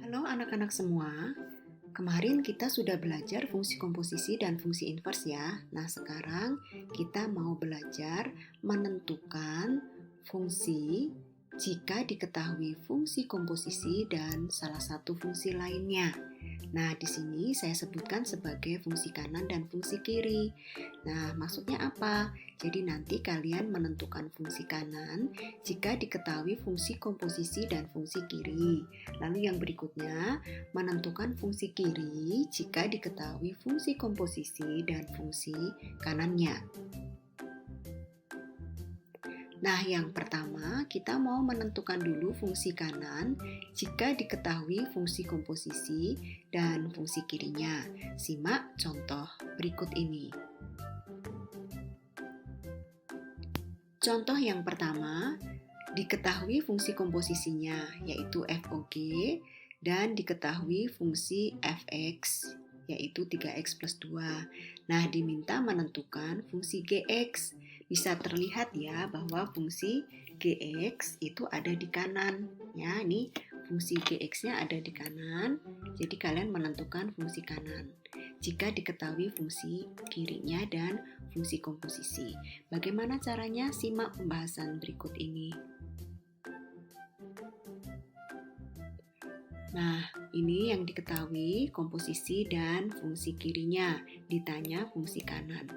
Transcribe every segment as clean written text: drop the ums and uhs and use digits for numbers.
Halo anak-anak semua, kemarin kita sudah belajar fungsi komposisi dan fungsi invers ya. Nah sekarang kita mau belajar menentukan fungsi jika diketahui fungsi komposisi dan salah satu fungsi lainnya. Nah di sini saya sebutkan sebagai fungsi kanan dan fungsi kiri. Nah maksudnya apa? Jadi nanti kalian menentukan fungsi kanan jika diketahui fungsi komposisi dan fungsi kiri. Lalu yang berikutnya, menentukan fungsi kiri jika diketahui fungsi komposisi dan fungsi kanannya. Nah, yang pertama kita mau menentukan dulu fungsi kanan jika diketahui fungsi komposisi dan fungsi kirinya. Simak contoh berikut ini. Contoh yang pertama, diketahui fungsi komposisinya yaitu FOG dan diketahui fungsi Fx yaitu 3x plus 2. Nah, diminta menentukan fungsi Gx. Bisa terlihat ya bahwa fungsi Gx itu ada di kanan. Ya, ini fungsi Gx-nya ada di kanan. Jadi kalian menentukan fungsi kanan jika diketahui fungsi kirinya dan fungsi komposisi. Bagaimana caranya? Simak pembahasan berikut ini. Nah, ini yang diketahui komposisi dan fungsi kirinya, ditanya fungsi kanan.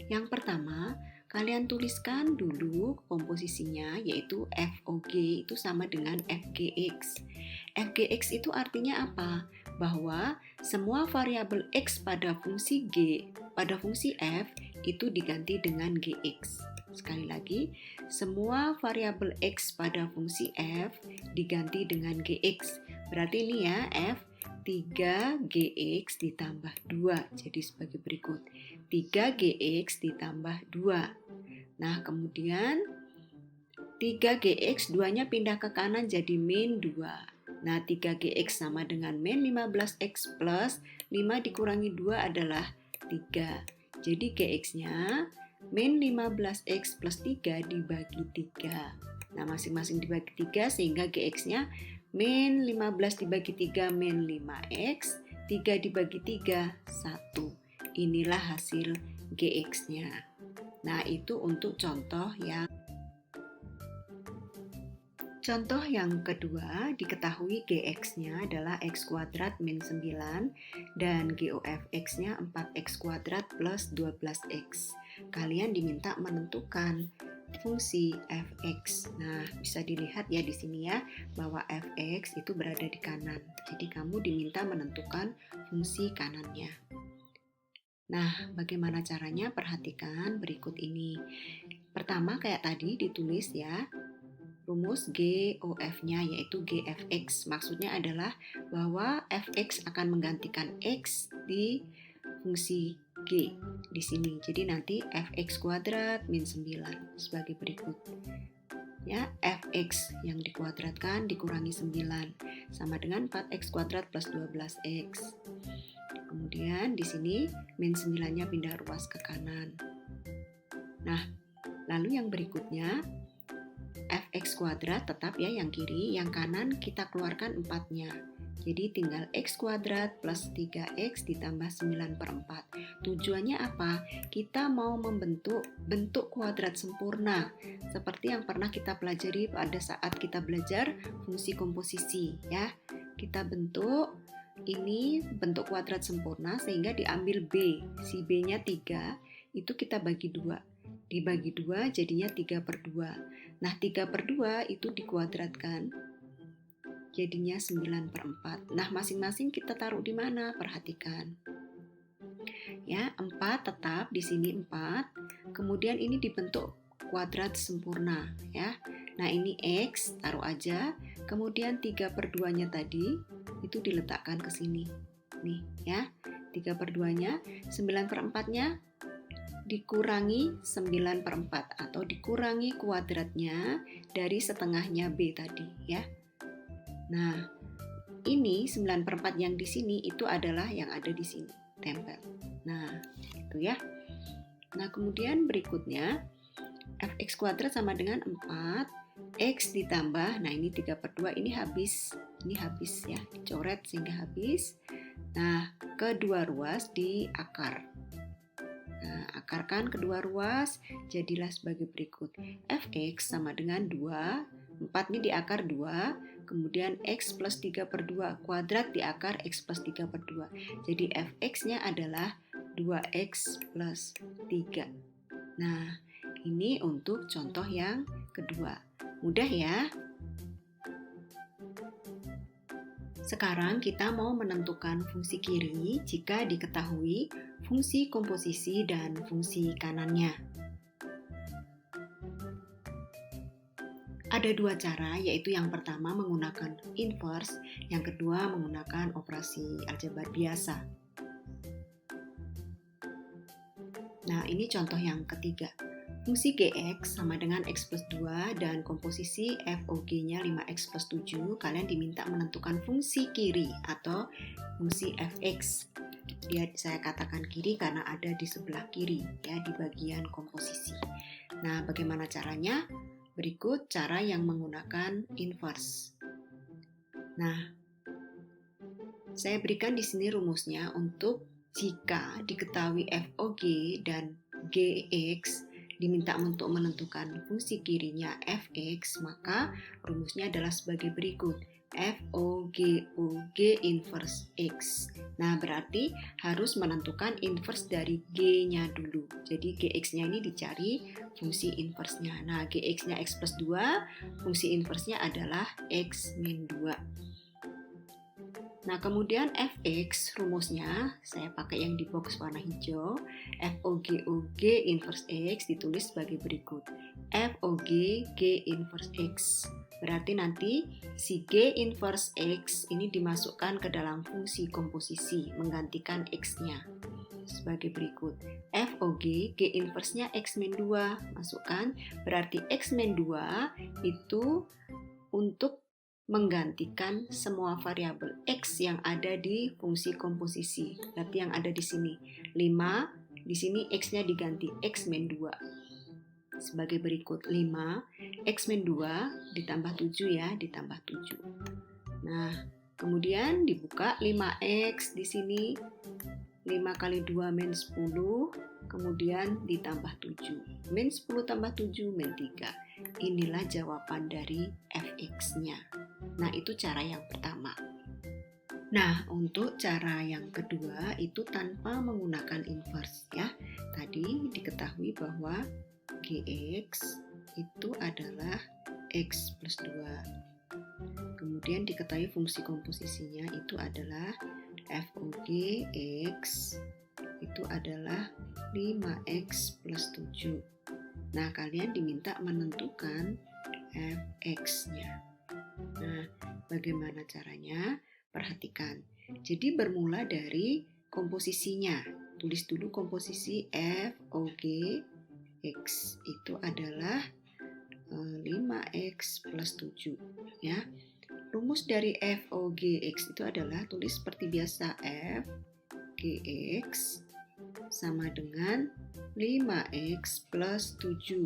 Yang pertama, kalian tuliskan dulu komposisinya yaitu FOG itu sama dengan FGX. FGX itu artinya apa? Bahwa semua variabel X pada fungsi G, pada fungsi F itu diganti dengan GX. Sekali lagi, semua variabel X pada fungsi F diganti dengan GX. Berarti ini ya, F 3GX ditambah 2. Jadi sebagai berikut. 3GX ditambah 2. Nah, kemudian 3GX 2-nya pindah ke kanan jadi min 2. Nah, 3GX sama dengan min 15X plus 5 dikurangi 2 adalah 3. Jadi GX-nya min 15X plus 3 dibagi 3. Nah, masing-masing dibagi 3 sehingga GX-nya min 15 dibagi 3 min 5x, 3 dibagi 3, 1. Inilah hasil GX-nya. Nah, itu untuk contoh yang kedua, diketahui GX-nya adalah X kuadrat min 9 dan GOFX-nya 4X kuadrat plus 12X. Kalian diminta menentukan fungsi Fx. Nah, bisa dilihat ya di sini ya bahwa Fx itu berada di kanan. Jadi kamu diminta menentukan fungsi kanannya. Nah, bagaimana caranya? Perhatikan berikut ini. Pertama kayak tadi ditulis ya rumus GOF-nya yaitu GFX. Maksudnya adalah bahwa Fx akan menggantikan X di fungsi G di sini. Jadi nanti Fx kuadrat min 9 sebagai berikut. Ya, Fx yang dikuadratkan dikurangi 9 sama dengan 4x kuadrat plus 12x. Kemudian di sini min 9-nya pindah ruas ke kanan. Nah, lalu yang berikutnya Fx kuadrat tetap ya yang kiri, yang kanan kita keluarkan 4-nya. Jadi tinggal X kuadrat plus 3X ditambah 9 per 4. Tujuannya apa? Kita mau membentuk bentuk kuadrat sempurna. Seperti yang pernah kita pelajari pada saat kita belajar fungsi komposisi. Ya, kita bentuk ini bentuk kuadrat sempurna sehingga diambil B. Si B-nya 3, itu kita bagi 2. Dibagi 2 jadinya 3 per 2. Nah, 3 per 2 itu dikuadratkan. Jadinya 9 per 4. Nah, masing-masing kita taruh di mana? Perhatikan. Ya, 4 tetap di sini 4. Kemudian ini dibentuk kuadrat sempurna, ya. Nah, ini X, taruh aja. Kemudian 3 per 2-nya tadi, itu diletakkan ke sini. Nih, ya. 3 per 2-nya, 9 per 4-nya dikurangi 9 per 4. Atau dikurangi kuadratnya dari setengahnya B tadi, ya. Nah, ini 9 per 4 yang di sini itu adalah yang ada di sini, tempel. Nah, itu ya. Nah, kemudian berikutnya, Fx kuadrat sama dengan 4, X ditambah, nah ini 3 per 2, ini habis Ini habis ya, dicoret sehingga habis. Nah, kedua ruas di akar. Nah, akarkan kedua ruas, jadilah sebagai berikut. Fx sama dengan 2, 4 ini di akar 2, kemudian x plus 3 per 2 kuadrat di akar x plus 3 per 2. Jadi Fx-nya adalah 2x plus 3. Nah, ini untuk contoh yang kedua. Mudah ya? Sekarang kita mau menentukan fungsi kiri jika diketahui fungsi komposisi dan fungsi kanannya. Ada dua cara, yaitu yang pertama menggunakan inverse, yang kedua menggunakan operasi aljabar biasa. Nah, ini contoh yang ketiga. Fungsi Gx sama dengan x plus 2 dan komposisi FOG-nya 5x plus 7. Kalian diminta menentukan fungsi kiri atau fungsi Fx. Saya katakan kiri karena ada di sebelah kiri, ya, di bagian komposisi. Nah, bagaimana caranya? Berikut cara yang menggunakan inverse. Nah, saya berikan di sini rumusnya untuk jika diketahui FOG dan Gx diminta untuk menentukan fungsi kirinya Fx, maka rumusnya adalah sebagai berikut. FOGOG inverse X. Nah, berarti harus menentukan inverse dari G-nya dulu. Jadi Gx-nya ini dicari fungsi inverse-nya. Nah, Gx-nya X plus 2, fungsi inverse-nya adalah X min 2. Nah, kemudian Fx rumusnya saya pakai yang di box warna hijau. FOGOG inverse X ditulis sebagai berikut. FOG G inverse X. Berarti nanti si G inverse X ini dimasukkan ke dalam fungsi komposisi menggantikan X-nya. Sebagai berikut. FOG G inverse-nya X min 2 masukkan. Berarti X min 2 itu untuk menggantikan semua variabel X yang ada di fungsi komposisi. Berarti yang ada di sini 5, di sini X-nya diganti X min 2. Sebagai berikut 5, X min 2 ditambah 7 ya, ditambah 7. Nah, kemudian dibuka 5X di sini, 5 kali 2 min 10, kemudian ditambah 7. Min 10 tambah 7, min 3. Inilah jawaban dari Fx-nya. Nah, itu cara yang pertama. Nah, untuk cara yang kedua itu tanpa menggunakan inverse ya. Tadi diketahui bahwa Gx itu adalah X plus 2. Kemudian diketahui fungsi komposisinya itu adalah FOG X itu adalah 5X plus 7. Nah, kalian diminta menentukan Fx-nya. Nah, bagaimana caranya? Perhatikan. Jadi bermula dari komposisinya. Tulis dulu komposisi FOG X itu adalah 5X plus 7 ya. Rumus dari FOG X itu adalah tulis seperti biasa FGX sama dengan 5X plus 7.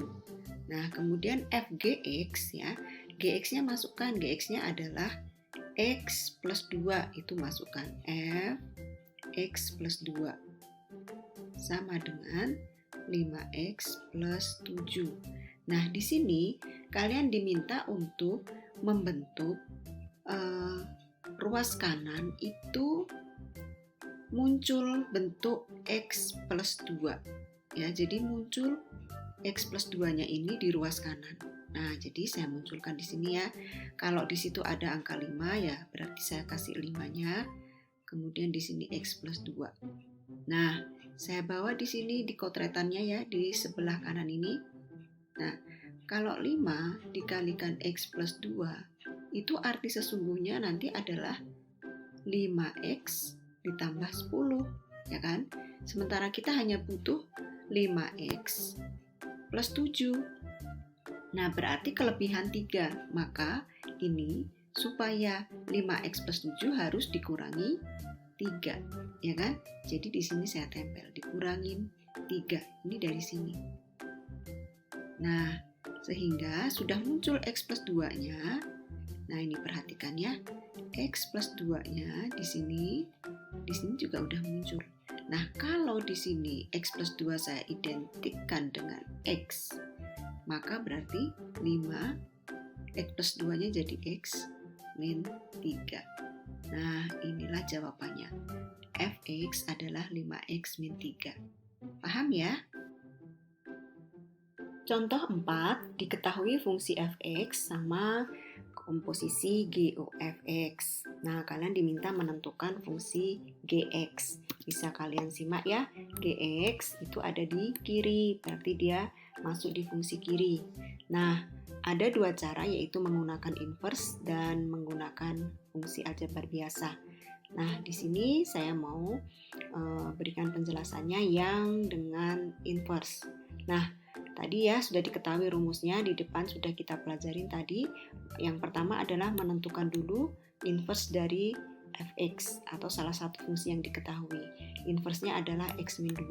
Nah, kemudian FGX ya. Gx-nya masukkan. Gx-nya adalah X plus 2. Itu masukkan Fx plus 2 sama dengan 5X plus 7. Nah, di sini kalian diminta untuk membentuk ruas kanan itu muncul bentuk X plus 2. Ya, jadi muncul X plus 2-nya ini di ruas kanan. Nah, jadi saya munculkan di sini ya. Kalau di situ ada angka 5 ya, berarti saya kasih 5-nya. Kemudian di sini X plus 2. Nah, saya bawa di sini di kotretannya ya, di sebelah kanan ini. Nah, kalau 5 dikalikan X plus 2, itu arti sesungguhnya nanti adalah 5X ditambah 10, ya kan? Sementara kita hanya butuh 5X plus 7. Nah, berarti kelebihan 3. Maka ini supaya 5X plus 7 harus dikurangi 3, ya kan? Jadi di sini saya tempel, dikurangin 3. Ini dari sini. Nah, sehingga sudah muncul X plus 2-nya. Nah, ini perhatikan ya. X plus 2-nya di sini juga udah muncul. Nah, kalau di sini X plus 2 saya identikkan dengan X, maka berarti 5, X plus 2-nya jadi X min 3. Nah, inilah jawabannya. Fx adalah 5x min 3. Paham ya? Contoh 4, diketahui fungsi fx sama komposisi GOFX. Nah, kalian diminta menentukan fungsi GX. Bisa kalian simak ya, GX itu ada di kiri, berarti dia masuk di fungsi kiri. Nah, ada dua cara, yaitu menggunakan inverse dan menggunakan fungsi aljabar biasa. Nah, di sini saya mau berikan penjelasannya yang dengan inverse. Nah, tadi ya sudah diketahui rumusnya, di depan sudah kita pelajarin tadi. Yang pertama adalah menentukan dulu inverse dari fx atau salah satu fungsi yang diketahui. Inverse-nya adalah x min 2.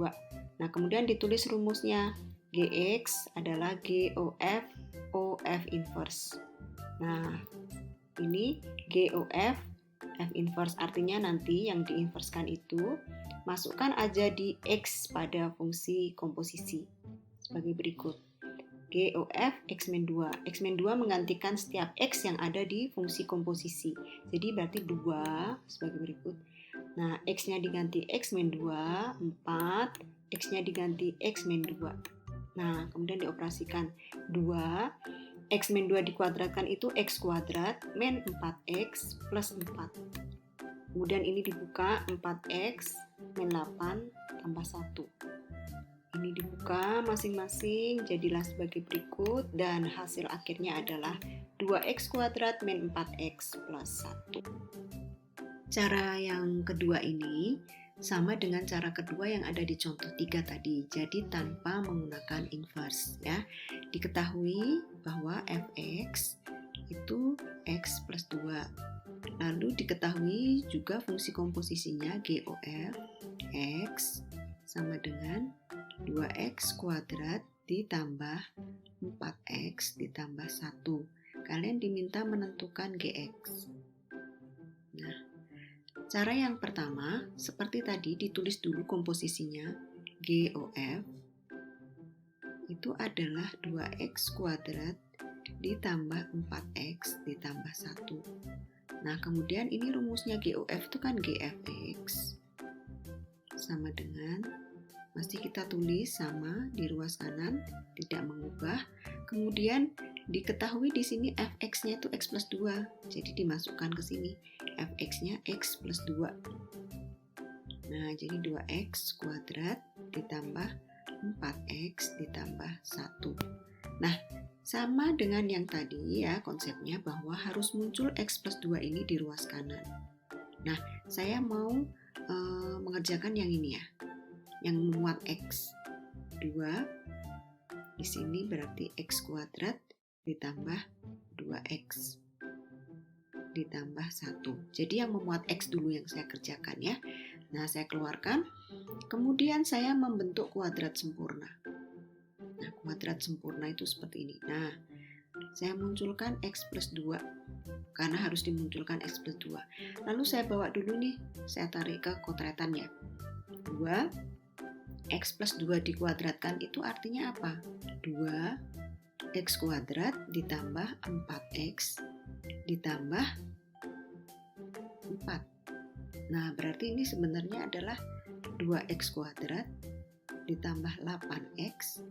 Nah, kemudian ditulis rumusnya. Gx adalah GOF OF inverse. Nah, ini GOF F inverse, artinya nanti yang diinverskan itu masukkan aja di x pada fungsi komposisi sebagai berikut. GOF X min 2. X min 2 menggantikan setiap X yang ada di fungsi komposisi. Jadi berarti 2 sebagai berikut. Nah, X-nya diganti X min 2, 4. X-nya diganti X min 2. Nah, kemudian dioperasikan 2. X min 2 dikuadratkan itu X kuadrat min 4X plus 4. Kemudian ini dibuka 4X min 8 tambah 1. Ini dibuka masing-masing, jadilah sebagai berikut, dan hasil akhirnya adalah 2x kuadrat min 4x plus 1. Cara yang kedua ini sama dengan cara kedua yang ada di contoh 3 tadi, jadi tanpa menggunakan inverse ya. Diketahui bahwa fx itu x plus 2. Lalu diketahui juga fungsi komposisinya GOF x sama dengan 2x kuadrat ditambah 4x ditambah 1. Kalian diminta menentukan GX. Nah, cara yang pertama, seperti tadi ditulis dulu komposisinya. GOF itu adalah 2x kuadrat ditambah 4x ditambah 1. Nah, kemudian ini rumusnya GOF itu kan GFX sama dengan, masih kita tulis sama di ruas kanan, tidak mengubah. Kemudian diketahui di sini fx-nya itu x plus 2, jadi dimasukkan ke sini. Fx-nya x plus 2. Nah, jadi 2x kuadrat ditambah 4x ditambah 1. Nah, sama dengan yang tadi ya konsepnya, bahwa harus muncul x plus 2 ini di ruas kanan. Nah, saya mau mengerjakan yang ini ya, yang memuat x 2 di sini berarti x kuadrat ditambah 2x ditambah 1. Jadi yang memuat x dulu yang saya kerjakan ya. Nah, saya keluarkan, kemudian saya membentuk kuadrat sempurna. Nah, kuadrat sempurna itu seperti ini. Nah, saya munculkan x plus 2 karena harus dimunculkan x plus 2. Lalu saya bawa dulu nih, saya tarik ke kotretannya. 2 x plus 2 dikuadratkan itu artinya apa? 2x kuadrat ditambah 4x ditambah 4. Nah, berarti ini sebenarnya adalah 2x kuadrat ditambah 8x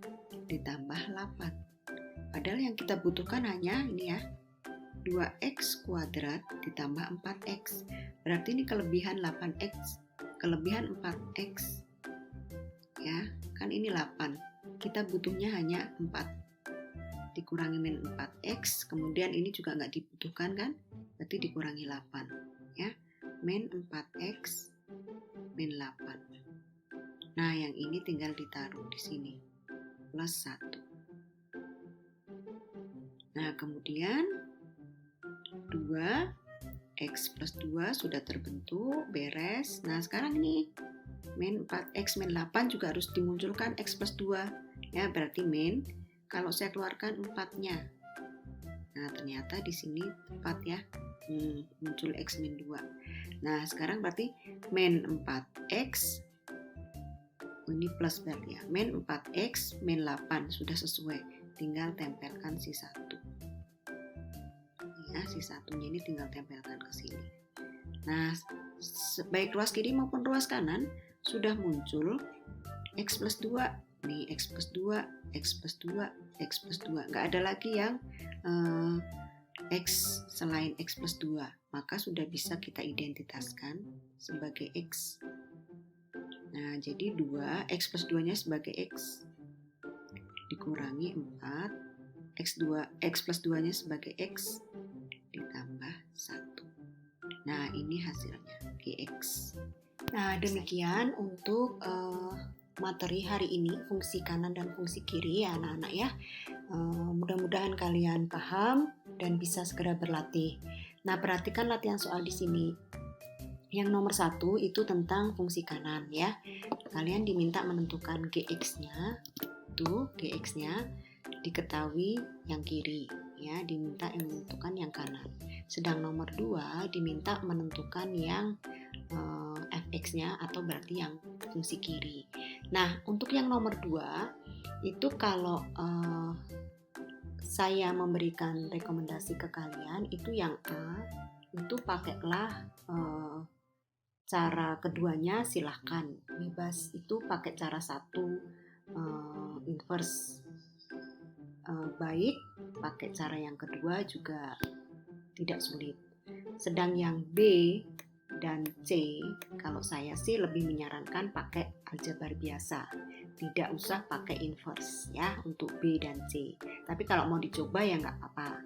ditambah 8. Padahal yang kita butuhkan hanya ini ya, 2x kuadrat ditambah 4x. Berarti ini kelebihan 8x, kelebihan 4x. Ya, kan ini 8. Kita butuhnya hanya 4. Dikurangi min 4x, kemudian ini juga nggak dibutuhkan kan? Berarti dikurangi 8. Ya, min 4x min 8. Nah, yang ini tinggal ditaruh di sini. Plus 1. Nah, kemudian 2x plus 2 sudah terbentuk, beres. Nah, sekarang nih, min 4x min 8 juga harus dimunculkan x plus 2. Ya, berarti min, kalau saya keluarkan 4-nya. Nah, ternyata di sini 4 ya. muncul X min 2. Nah sekarang berarti min 4X, ini plus bel ya, min 4X min 8 sudah sesuai, tinggal tempelkan si 1 ya, si satunya ini tinggal tempelkan ke sini. Nah baik ruas kiri maupun ruas kanan sudah muncul X plus 2 nih, X plus 2, X plus 2, X plus 2, nggak ada lagi yang X selain X plus 2, maka sudah bisa kita identitaskan sebagai X. Nah, jadi 2, X plus 2-nya sebagai X, dikurangi 4, X plus 2-nya sebagai X, ditambah 1. Nah, ini hasilnya, GX. Nah, demikian untuk materi hari ini, fungsi kanan dan fungsi kiri ya anak-anak ya. Mudah-mudahan kalian paham dan bisa segera berlatih. Nah, perhatikan latihan soal di sini. Yang nomor 1 itu tentang fungsi kanan ya. Kalian diminta menentukan GX-nya. Tuh, GX-nya diketahui yang kiri ya, diminta menentukan yang kanan. Sedang nomor 2 diminta menentukan yang fx-nya atau berarti yang fungsi kiri. Nah, untuk yang nomor 2 itu kalau saya memberikan rekomendasi ke kalian itu yang A, itu pakailah cara keduanya silahkan, bebas, itu pakai cara 1 inverse baik, pakai cara yang kedua juga tidak sulit. Sedang yang B dan C, kalau saya sih lebih menyarankan pakai aljabar biasa, tidak usah pakai inverse ya untuk B dan C. Tapi kalau mau dicoba ya nggak apa-apa.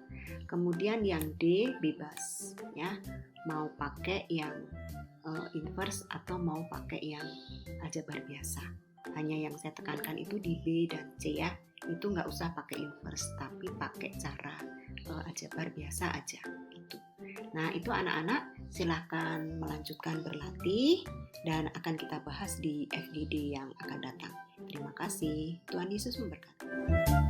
Kemudian yang D bebas ya, mau pakai yang inverse atau mau pakai yang aljabar biasa. Hanya yang saya tekankan itu di B dan C ya, itu nggak usah pakai inverse, tapi pakai cara aljabar biasa aja gitu. Nah itu anak-anak silahkan melanjutkan berlatih dan akan kita bahas di FGD yang akan datang. Terima kasih, Tuhan Yesus memberkati.